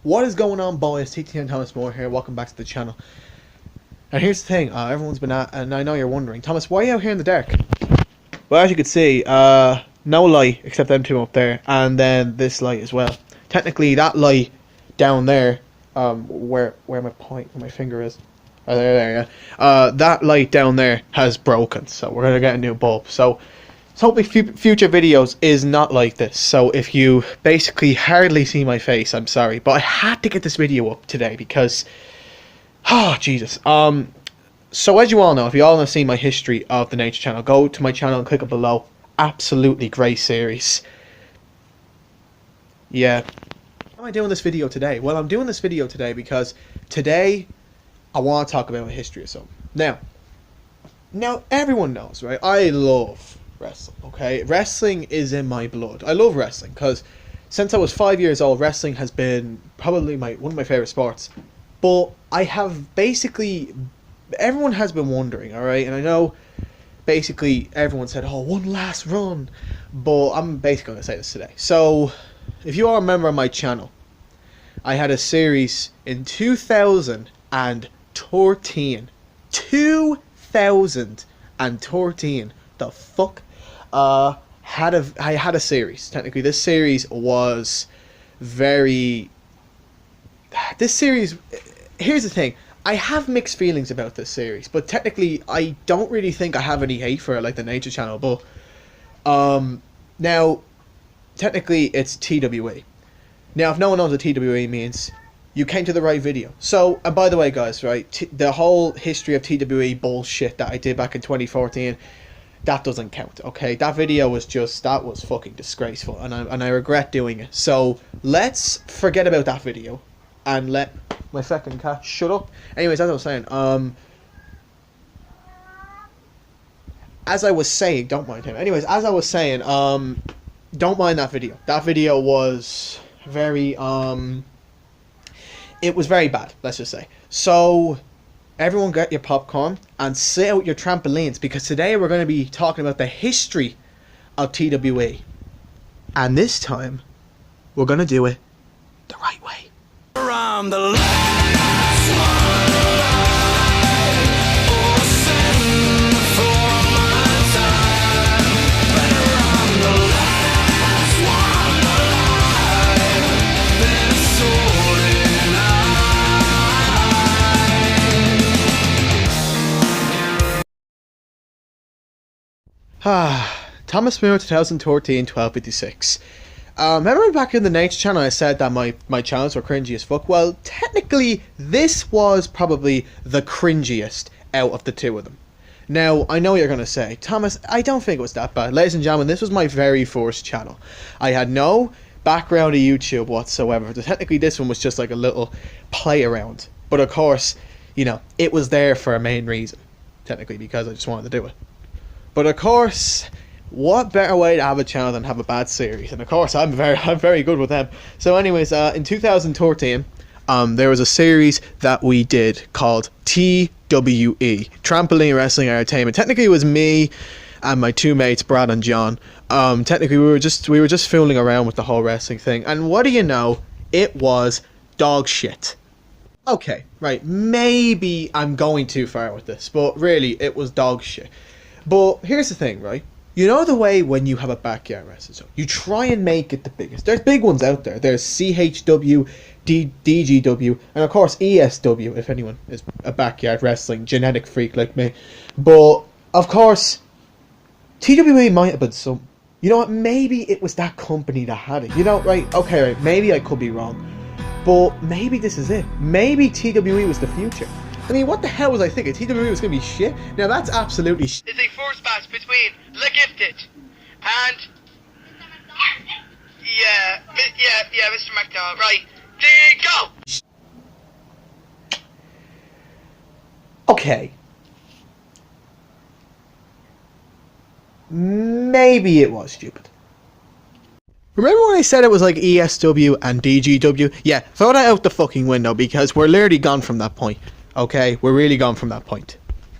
What is going on, boys? TT and Thomas Moore here. Welcome back to the channel. And here's the thing, everyone's been at, and I know you're wondering, Thomas, why are you out here in the dark? Well, as you can see, no light except them two up there, and then this light as well. Technically, that light down there, where my finger is, there, yeah. That light down there has broken, so we're gonna get a new bulb. So hopefully future videos is not like this. So if you basically hardly see my face, I'm sorry, but I had to get this video up today because, oh Jesus. So as you all know, if you all have seen my History of the Nature channel, go to my channel and click it below. Absolutely great series. Yeah. Why am I doing this video today? Well, I'm doing this video today because today I want to talk about the history of something. Now everyone knows, right? I love wrestling, okay? Wrestling is in my blood. I love wrestling because since I was 5 years old, wrestling has been probably one of my favorite sports. But I have basically, everyone has been wondering, alright? And I know basically everyone said, oh, one last run. But I'm basically going to say this today. So, if you all remember on my channel, I had a series in 2013. 2013. The fuck? I had a series. Technically, this series was very... This series... Here's the thing. I have mixed feelings about this series, but technically, I don't really think I have any hate for it, like the Nature channel, but... Now, technically, it's TWE. Now, if no one knows what TWE means, you came to the right video. So, and by the way, guys, right, the whole History of TWE bullshit that I did back in 2014... that doesn't count, okay? That video was just, that was fucking disgraceful, and I regret doing it. So, let's forget about that video, and let my fucking cat shut up. Anyways, as I was saying, don't mind him. Anyways, as I was saying, don't mind that video. That video was very, it was very bad, let's just say. So, everyone get your popcorn and sit out your trampolines because today we're going to be talking about the history of TWE. And this time, we're going to do it the right way. I'm the last one alive, or send for my time. Better I'm the last one alive than a sword in Thomas Moore, 2013, 1256. Remember back in the Nature channel I said that my channels were cringy as fuck? Well, technically, this was probably the cringiest out of the two of them. Now, I know you're going to say, Thomas, I don't think it was that bad. Ladies and gentlemen, this was my very first channel. I had no background of YouTube whatsoever. So technically, this one was just like a little play around. But of course, you know, it was there for a main reason. Technically, because I just wanted to do it. But of course, what better way to have a channel than have a bad series? And of course, I'm very good with them. So anyways, in 2013, there was a series that we did called TWE, Trampoline Wrestling Entertainment. Technically, it was me and my two mates, Brad and John. Technically, we were just fooling around with the whole wrestling thing. And what do you know? It was dog shit. Okay, right, maybe I'm going too far with this, but really, it was dog shit. But here's the thing, right? You know the way when you have a backyard wrestling show, you try and make it the biggest. There's big ones out there. There's CHW, DGW, and of course ESW, if anyone is a backyard wrestling genetic freak like me. But, of course, TWE might have been some. You know what? Maybe it was that company that had it. You know, right? Okay, right. Maybe I could be wrong. But maybe this is it. Maybe TWE was the future. I mean, what the hell was I thinking? TWE was going to be shit? Now, that's absolutely shit. It's a force match between The Gifted and... Yeah, Mr. McDowell. Right, go! Okay. Maybe it was stupid. Remember when I said it was like ESW and DGW? Yeah, throw that out the fucking window because we're literally gone from that point. Okay, we're really gone from that point.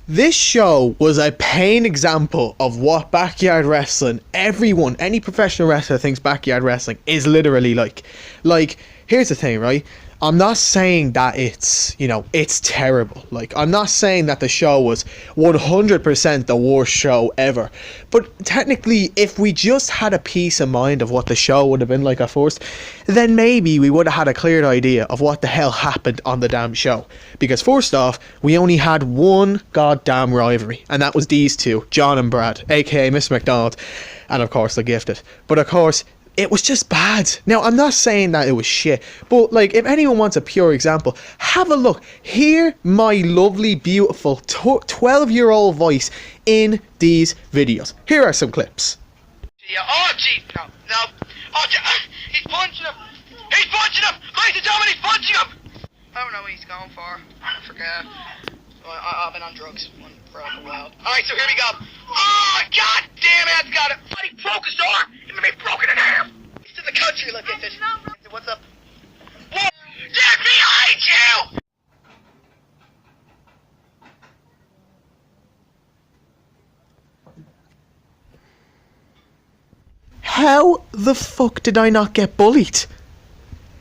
This show was a plain example of what backyard wrestling, everyone, any professional wrestler thinks backyard wrestling is literally like. Like, here's the thing, right? I'm not saying that it's, you know, it's terrible. Like, I'm not saying that the show was 100% the worst show ever. But technically, if we just had a peace of mind of what the show would have been like at first, then maybe we would have had a clear idea of what the hell happened on the damn show. Because first off, we only had one goddamn rivalry, and that was these two, John and Brad, aka Mr. McDonald, and of course the Gifted. But of course, it was just bad. Now, I'm not saying that it was shit, but like, if anyone wants a pure example, have a look. Hear my lovely, beautiful 12-year-old voice in these videos. Here are some clips. Yeah, oh, jeez, no, no. Oh, he's punching him. He's punching him. Ladies and gentlemen, he's punching him. I don't know what he's going for. I forget. I've been on drugs for like a while. Alright, so here we go. Oh, god damn it, it's got it. But he broke his arm. He may be broken in half. He's in the country, look at this. What's up? Whoa! They're behind you! How the fuck did I not get bullied?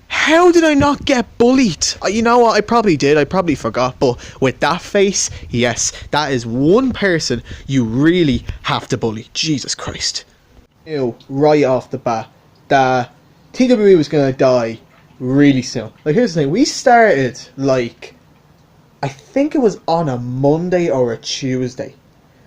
How did I not get bullied? You know what, I probably did, I probably forgot, but with that face, yes, that is one person you really have to bully. Jesus Christ. Knew right off the bat that TWE was going to die really soon. Like, here's the thing, we started, like, I think it was on a Monday or a Tuesday.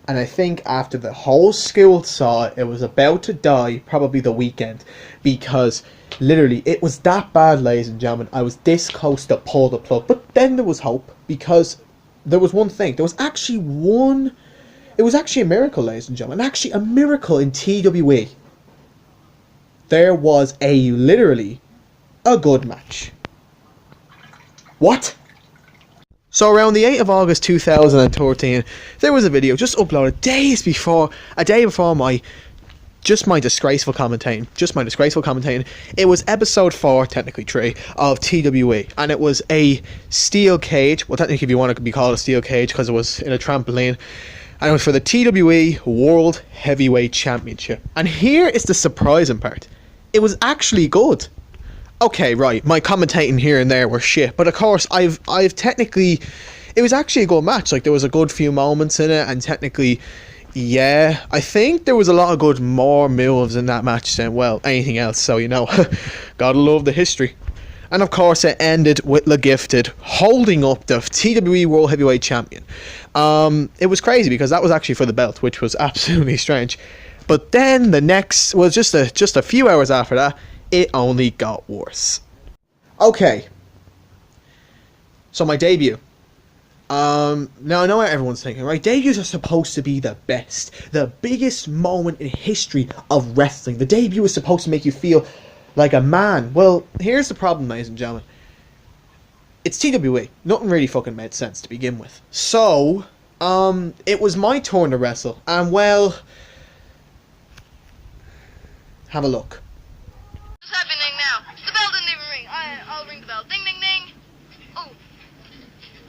And I think after the whole school saw it, it was about to die, probably the weekend. Because, literally, it was that bad, ladies and gentlemen. I was this close to pull the plug. But then there was hope. Because there was one thing. There was actually one... It was actually a miracle, ladies and gentlemen. Actually, a miracle in TWE. There was literally, a good match. What? So around the 8th of August 2013, there was a video just uploaded a day before my disgraceful commentating. It was episode 4, technically 3, of TWE, and it was a steel cage, well technically if you want to be called a steel cage because it was in a trampoline, and it was for the TWE World Heavyweight Championship. And here is the surprising part. It was actually good. Okay, right, my commentating here and there were shit, but of course, I've technically, it was actually a good match. Like, there was a good few moments in it, and technically, yeah, I think there was a lot of good more moves in that match than, well, anything else, so, you know, gotta love the history. And of course, it ended with the Gifted holding up the TWE World Heavyweight Champion. It was crazy, because that was actually for the belt, which was absolutely strange. But then the next, well, just a few hours after that, it only got worse. Okay. So my debut. Now I know what everyone's thinking, right? Debuts are supposed to be the best. The biggest moment in history of wrestling. The debut is supposed to make you feel like a man. Well, here's the problem, ladies and gentlemen. It's TWE. Nothing really fucking made sense to begin with. So, it was my turn to wrestle. And well, have a look. What's happening now? The bell didn't even ring. I'll ring the bell. Ding, ding, ding. Oh.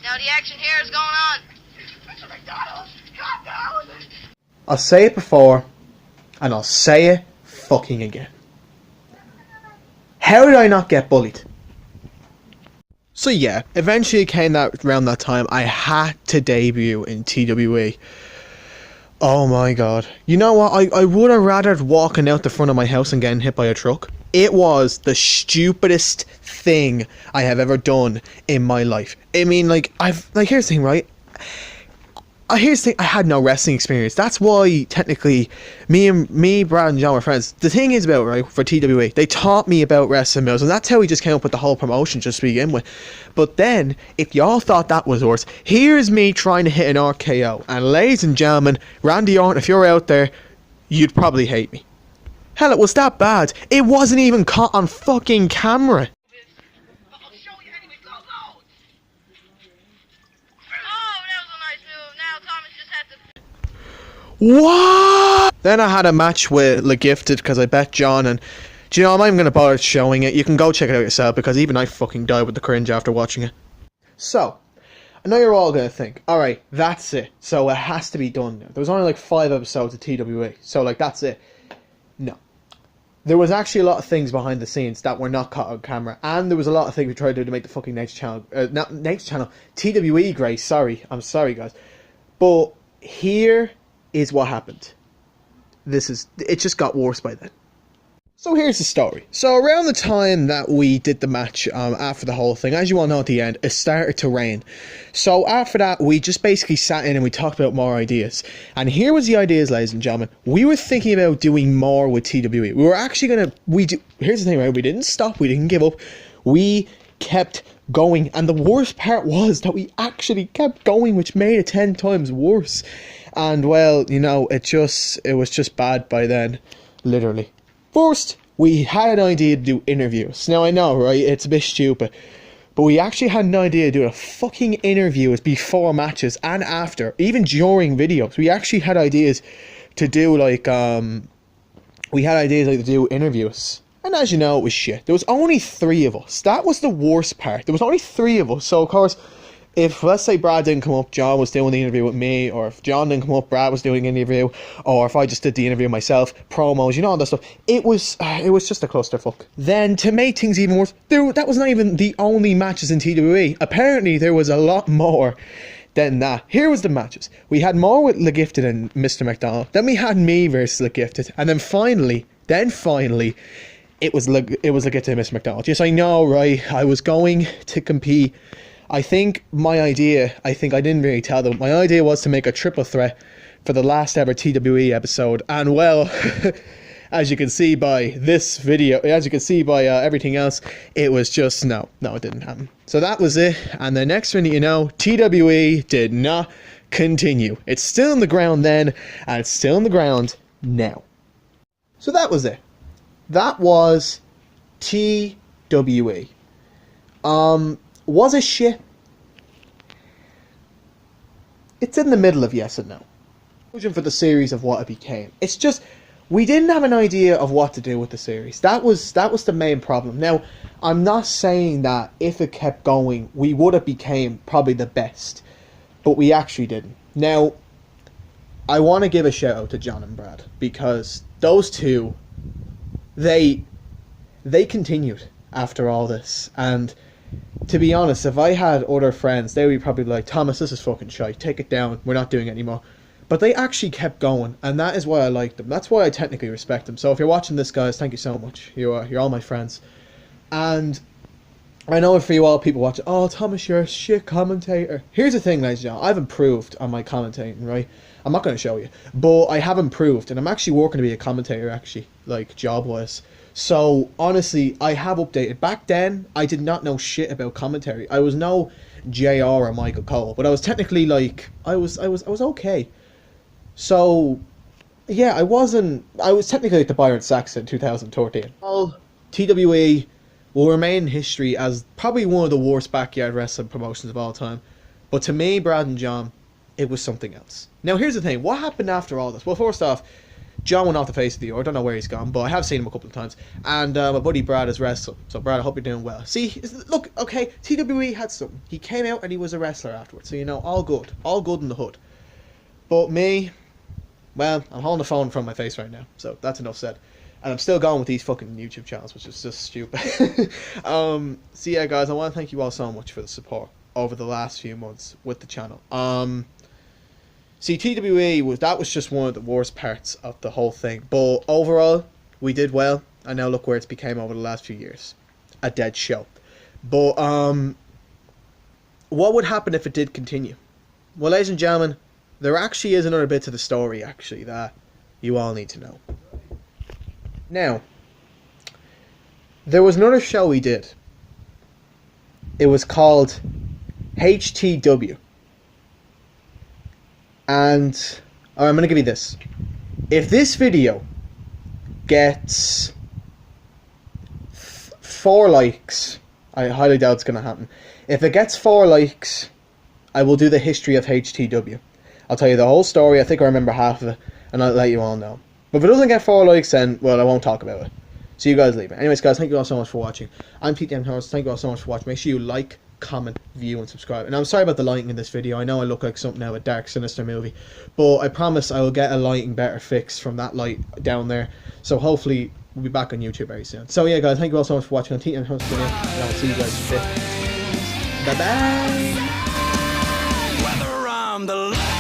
Now the action here is going on. Mr. McDonald, calm down. I'll say it before, and I'll say it fucking again. How did I not get bullied? So yeah, eventually it came around that time I had to debut in TWE. Oh my god. You know what? I would have rathered walking out the front of my house and getting hit by a truck. It was the stupidest thing I have ever done in my life. I mean, like, here's the thing, right? Here's the thing, I had no wrestling experience. That's why, technically, me, Brad, and John were friends. The thing is about, right, for TWE, they taught me about wrestling moves, and that's how we just came up with the whole promotion just to begin with. But then, if y'all thought that was worse, here's me trying to hit an RKO. And ladies and gentlemen, Randy Orton, if you're out there, you'd probably hate me. Hell, it was that bad. It wasn't even caught on fucking camera. I'll show you anyway. Go, go. Oh, that was a nice move. Now Thomas just had to... What? Then I had a match with the Gifted because I bet John, and do you know, I'm not even going to bother showing it. You can go check it out yourself because even I fucking died with the cringe after watching it. So, I know you're all going to think, alright, that's it. So it has to be done now. There was only like 5 episodes of TWE. So like, that's it. No. there was actually a lot of things behind the scenes that were not caught on camera, and there was a lot of things we tried to do to make the fucking Nature Channel, not Nature Channel, TWE great. I'm sorry guys, but here is what happened. It just got worse by then. So here's the story. So around the time that we did the match, after the whole thing, as you all know at the end, it started to rain. So after that, we just basically sat in and we talked about more ideas. And here was the ideas, ladies and gentlemen. We were thinking about doing more with TWE. We were actually here's the thing, right? We didn't stop, we didn't give up. We kept going. And the worst part was that we actually kept going, which made it 10 times worse. And well, you know, it was just bad by then, literally. First, we had an idea to do interviews. Now, I know, right, it's a bit stupid, but we actually had an idea to do a fucking interviews before matches and after, even during videos. We actually had ideas to do, like, to do interviews. And as you know, it was shit. There was only 3 of us. That was the worst part. There was only 3 of us. So, of course, if, let's say, Brad didn't come up, John was doing the interview with me, or if John didn't come up, Brad was doing an interview, or if I just did the interview myself, promos, you know, all that stuff, it was just a clusterfuck. Then, to make things even worse, that was not even the only matches in TWE. Apparently, there was a lot more than that. Here was the matches. We had more with LeGifted and Mr. McDonald. Then we had me versus LeGifted. And then finally, it was LeGifted and Mr. McDonald. Yes, I know, right? I was going to compete. I think I didn't really tell them. My idea was to make a triple threat for the last ever TWE episode. And well, as you can see by this video, as you can see by everything else, it was just, no, it didn't happen. So that was it. And the next thing you know, TWE did not continue. It's still in the ground then, and it's still in the ground now. So that was it. That was TWE. Was it shit? It's in the middle of yes and no. For the series of what it became. It's just, we didn't have an idea of what to do with the series. That was the main problem. Now, I'm not saying that if it kept going, we would have became probably the best. But we actually didn't. Now, I want to give a shout out to John and Brad. Because those two, they continued after all this. And to be honest, if I had other friends, they would probably be like, Thomas, this is fucking shite, take it down, we're not doing it anymore. But they actually kept going, and that is why I like them. That's why I technically respect them. So if you're watching this, guys, thank you so much. You're all my friends. And I know for you all people watching, oh, Thomas, you're a shit commentator. Here's the thing, ladies and gentlemen, I've improved on my commentating, right? I'm not going to show you, but I have improved, and I'm actually working to be a commentator, actually, like, job-wise. So, honestly, I have updated. Back then, I did not know shit about commentary. I was no JR or Michael Cole, but I was technically, like, I was okay. So, yeah, I was technically like the Byron Saxon in 2013. All TWE will remain in history as probably one of the worst backyard wrestling promotions of all time. But to me, Brad and John, it was something else. Now, here's the thing. What happened after all this? Well, first off, John went off the face of the earth. I don't know where he's gone, but I have seen him a couple of times. And my buddy Brad is wrestling. So, Brad, I hope you're doing well. See, look, okay, TWE had something. He came out and he was a wrestler afterwards. So, you know, all good. All good in the hood. But me, well, I'm holding the phone in front of my face right now. So, that's enough said. And I'm still going with these fucking YouTube channels, which is just stupid. So, yeah, guys, I want to thank you all so much for the support over the last few months with the channel. See, TWE was just one of the worst parts of the whole thing. But overall, we did well. And now look where it's became over the last few years. A dead show. But, what would happen if it did continue? Well, ladies and gentlemen, there actually is another bit to the story, actually, that you all need to know. Now, there was another show we did. It was called HTW. And I'm going to give you this. If this video gets 4 likes, I highly doubt it's going to happen. If it gets 4 likes, I will do the history of HTW. I'll tell you the whole story. I think I remember half of it, and I'll let you all know. But if it doesn't get 4 likes, then, well, I won't talk about it. So you guys leave it. Anyways, guys, thank you all so much for watching. I'm Pete M. Torres. Thank you all so much for watching. Make sure you like, comment, view, and subscribe. And I'm sorry about the lighting in this video. I know I look like something out of a dark, sinister movie, but I promise I will get a lighting better fix from that light down there. So hopefully we'll be back on YouTube very soon. So yeah, guys, thank you all so much for watching on Team Host video, and I'll see you guys in a bit. Bye bye. Whether I'm the